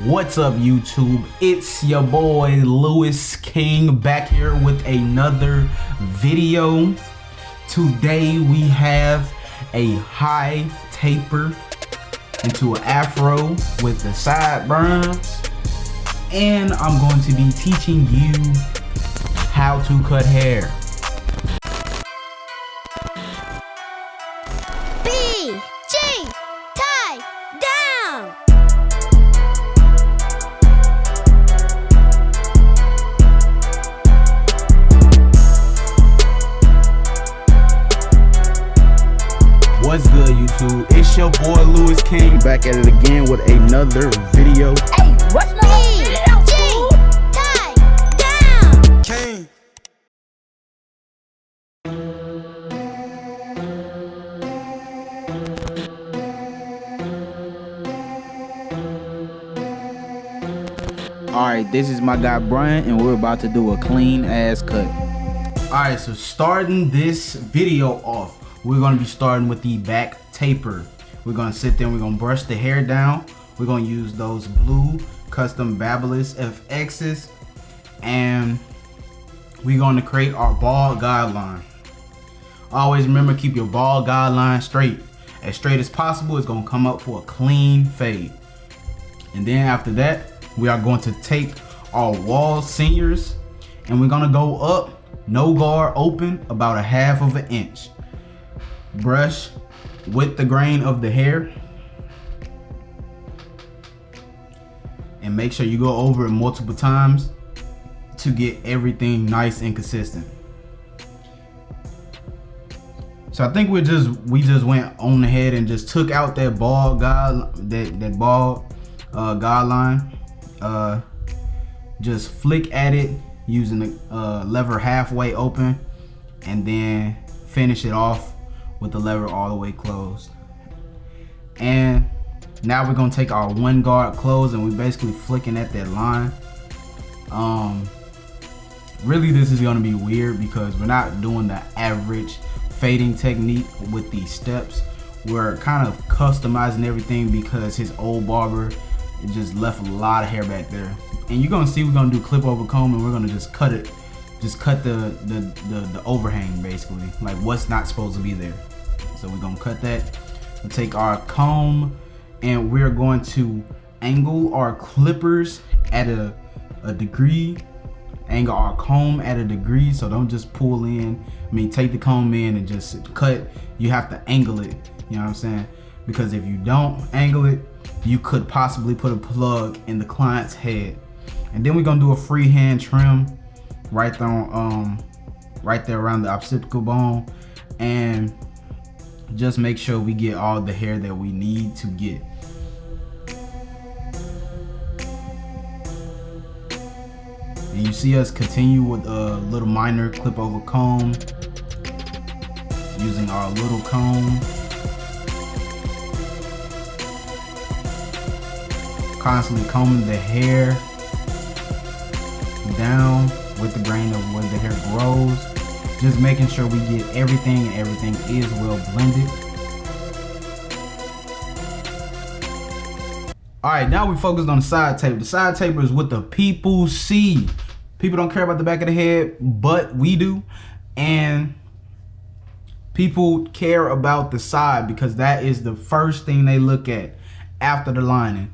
What's up, YouTube? It's your boy Lewis King back here with another video. Today we have a high taper into an afro with the sideburns, and I'm going to be teaching you how to cut hair. What's good, YouTube? It's your boy Lewis King back at it again with another video. Hey, what's my video, fool? Tie down. King. Alright, this is my guy Brian, and we're about to do a clean ass cut. Alright, so starting this video off, we're going to be starting with the back taper. We're going to sit there and we're going to brush the hair down. We're going to use those blue custom Babyliss FXs, and we're going to create our bald guideline. Always remember, keep your bald guideline straight as possible. It's going to come up for a clean fade. And then after that, we are going to take our wall seniors and we're going to go up, no guard, open, about a half of an inch. Brush with the grain of the hair and make sure you go over it multiple times to get everything nice and consistent. So I think we just went on ahead and just took out that bald guideline. Just flick at it using the lever halfway open, and then finish it off with the lever all the way closed. And now we're gonna take our one guard closed, and we're basically flicking at that line. Really, this is gonna be weird because we're not doing the average fading technique with these steps. We're kind of customizing everything because his old barber just left a lot of hair back there. And you're gonna see we're gonna do clip over comb, and we're gonna just cut it, cut the overhang, basically, like what's not supposed to be there. So we're gonna cut that. We'll take our comb and we're going to angle our clippers at a degree. Angle our comb at a degree, so don't just pull in. Take the comb in and just cut. You have to angle it, you know what I'm saying? Because if you don't angle it, you could possibly put a plug in the client's head. And then we're gonna do a freehand trim right there around the occipital bone, and just make sure we get all the hair that we need to get. And you see us continue with a little minor clip over comb, using our little comb. Constantly combing the hair down with the grain of where the hair grows. Just making sure we get everything, and everything is well blended. Alright, now we focused on the side taper. The side taper is what the people see. People don't care about the back of the head, but we do. And people care about the side because that is the first thing they look at after the lining.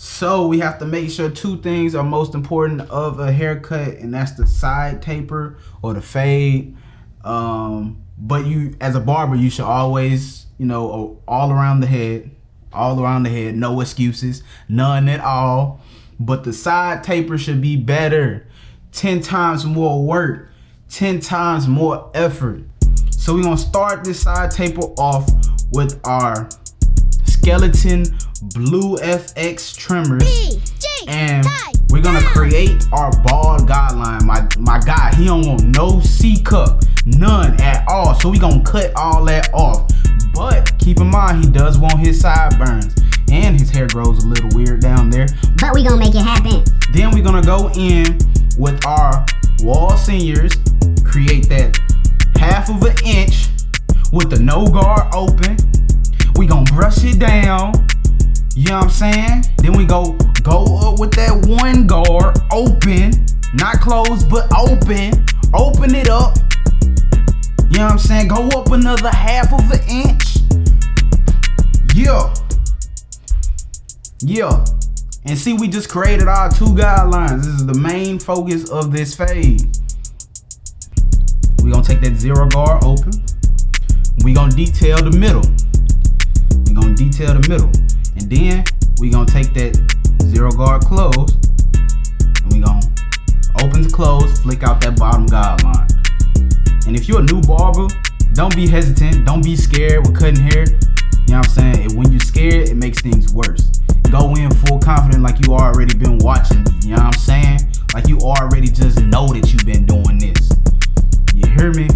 So we have to make sure two things are most important of a haircut, and that's the side taper or the fade. But you, as a barber, you should always, all around the head, no excuses, none at all. But the side taper should be better, 10 times more work, 10 times more effort. So we're gonna start this side taper off with our skeleton blue FX trimmers, and we're gonna create our bald guideline. My guy, he don't want no C cup, none at all. So we gonna cut all that off. But keep in mind, he does want his sideburns, and his hair grows a little weird down there. But we gonna make it happen. Then we're gonna go in with our wall seniors, create that half of an inch with the no guard open. We gonna brush it down. You know what I'm saying? Then we go up with that one guard, open, not closed, but open. Open it up. You know what I'm saying? Go up another half of an inch. Yeah. And see, we just created our 2 guidelines. This is the main focus of this fade. We're gonna take that 0 guard open. We're gonna detail the middle. And then we're gonna take that 0 guard closed. And we're gonna open to close, flick out that bottom guideline. And if you're a new barber, don't be hesitant. Don't be scared with cutting hair. You know what I'm saying? And when you're scared, it makes things worse. Go in full confident like you already been watching me. You know what I'm saying? Like you already just know that you've been doing this. You hear me?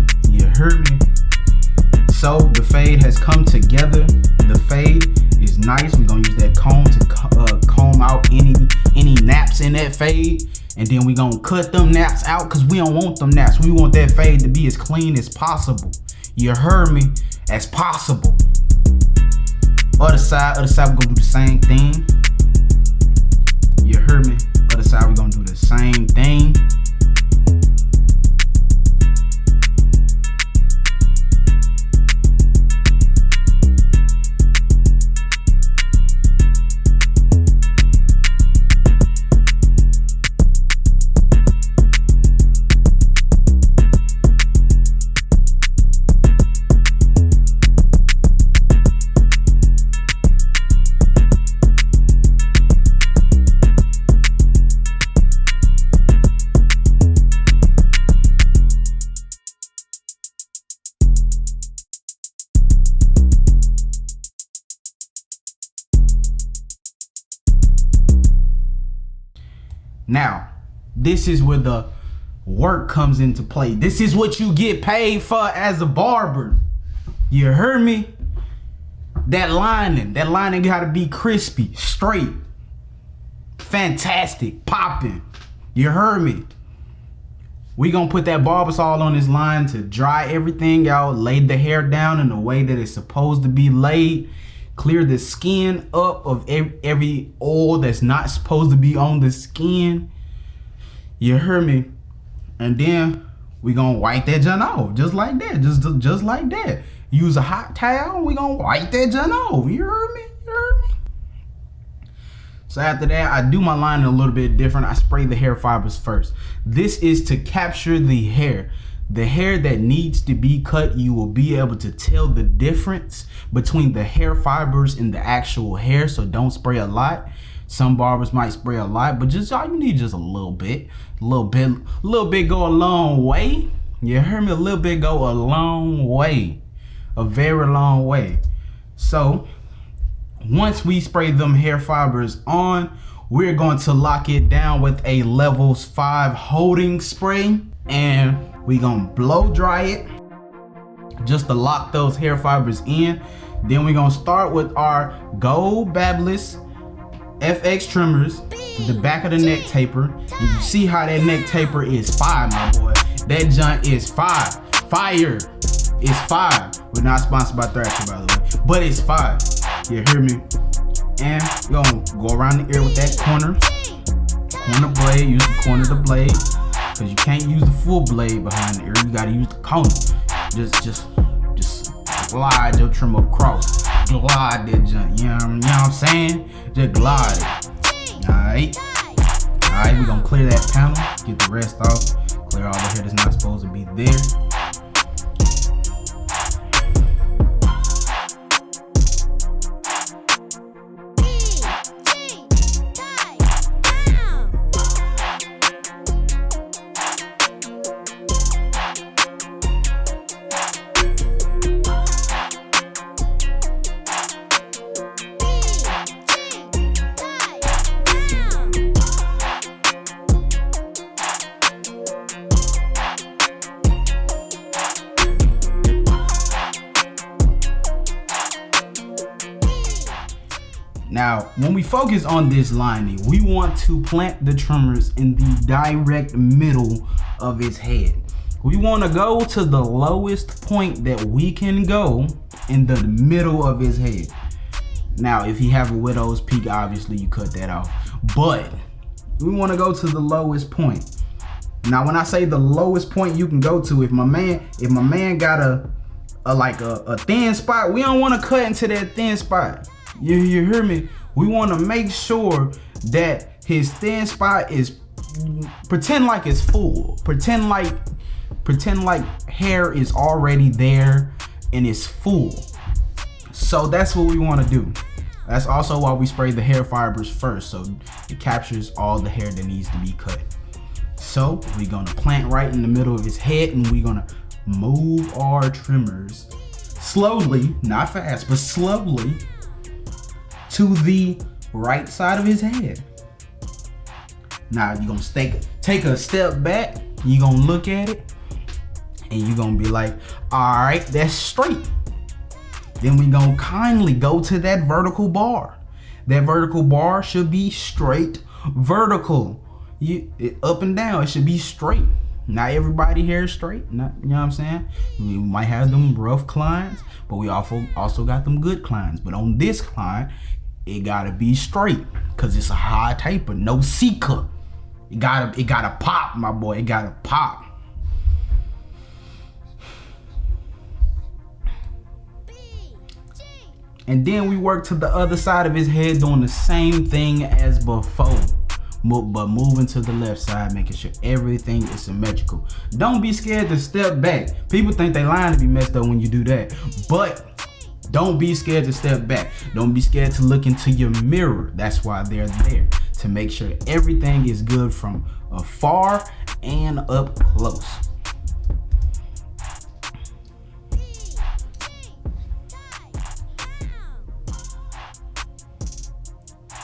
So the fade has come together. The fade is nice. We're gonna use that comb to comb out any naps in that fade. And then we gonna cut them naps out because we don't want them naps. We want that fade to be as clean as possible. You heard me? As possible. Other side, we're gonna do the same thing. You heard me? Other side, we're gonna do the same thing. Now, this is where the work comes into play. This is what you get paid for as a barber. You heard me? That lining gotta be crispy, straight, fantastic, popping. You heard me? We gonna put that Barbasol on this line to dry everything out, lay the hair down in the way that it's supposed to be laid, clear the skin up of every oil that's not supposed to be on the skin. You heard me? And then we gonna wipe that junk off just like that, just like that. Use a hot towel. We gonna wipe that junk off. You heard me? So after that, I do my line a little bit different. I spray the hair fibers first. This is to capture the hair. The hair that needs to be cut, you will be able to tell the difference between the hair fibers and the actual hair. So don't spray a lot. Some barbers might spray a lot, but just all you need just a little bit. A little bit go a long way. You heard me? A little bit go a long way. A very long way. So once we spray them hair fibers on, we're going to lock it down with a levels 5 holding spray, and we gonna blow dry it just to lock those hair fibers in. Then we're gonna start with our Gold Babyliss FX trimmers, the back of the neck taper. And you see how that neck taper is fire, my boy. That junk is fire. It's fire. We're not sponsored by Thrasher, by the way, but it's fire. You hear me? And we're gonna go around the ear with that corner blade. Use the corner of the blade, because you can't use the full blade behind the ear. You gotta use the corner. Just glide your trim across. Glide that junk. You know what I'm saying? Just glide it. Alright, we're gonna clear that panel, get the rest off, clear all the hair that's not supposed to be there. Now, when we focus on this lining, we want to plant the trimmers in the direct middle of his head. We want to go to the lowest point that we can go in the middle of his head. Now, if he have a widow's peak, obviously you cut that off. But we want to go to the lowest point. Now, when I say the lowest point you can go to, if my man got a thin spot, we don't want to cut into that thin spot. You hear me? We want to make sure that his thin spot is, pretend like it's full. Pretend like hair is already there and it's full. So that's what we want to do. That's also why we spray the hair fibers first, so it captures all the hair that needs to be cut. So we're gonna plant right in the middle of his head, and we're gonna move our trimmers slowly, not fast, but slowly, to the right side of his head. Now you're gonna take a step back, you're gonna look at it, and you're gonna be like, all right, that's straight. Then we gonna kindly go to that vertical bar. That vertical bar should be straight vertical. Up and down, it should be straight. Not everybody here is straight, you know what I'm saying? We might have them rough clients, but we also got them good clients. But on this client, it gotta be straight, cause it's a high taper, no C-cut. It gotta pop, my boy, it gotta pop. And then we work to the other side of his head, doing the same thing as before, but moving to the left side, making sure everything is symmetrical. Don't be scared to step back. People think they line to be messed up when you do that, but don't be scared to step back. Don't be scared to look into your mirror. That's why they're there, to make sure everything is good from afar and up close.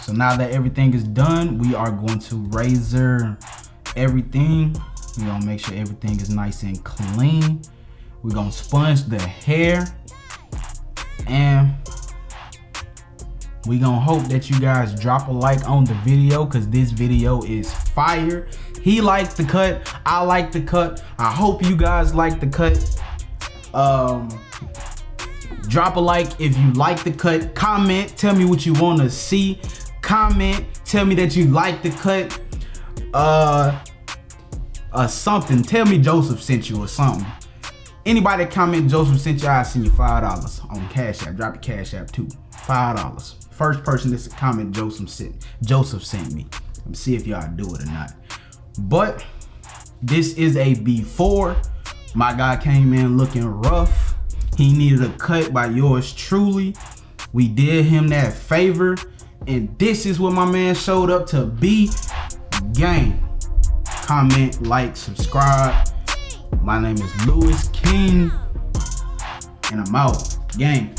So now that everything is done, we are going to razor everything. We're gonna make sure everything is nice and clean. We're gonna sponge the hair, and we're gonna hope that you guys drop a like on the video, because this video is fire. He liked the cut, I like the cut. I hope you guys like the cut. Drop a like if you like the cut. Comment, tell me what you want to see. Comment, tell me that you like the cut. Something. Tell me Joseph sent you or something. Anybody that comment Joseph sent you, I'll send you $5 on Cash App. Drop the Cash App too. $5. First person that's a comment Joseph sent me. Let me see if y'all do it or not. But this is a before. My guy came in looking rough. He needed a cut by yours truly. We did him that favor, and this is what my man showed up to be. Gang. Comment, like, subscribe. My name is Kingg, and I'm out. Gang.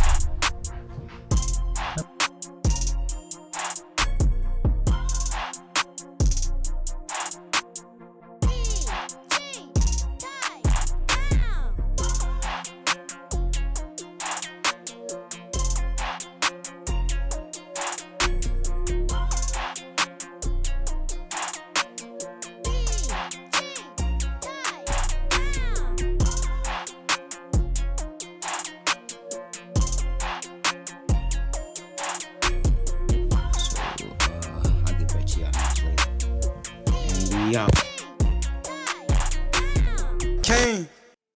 I'll get back to y'all later. And we out.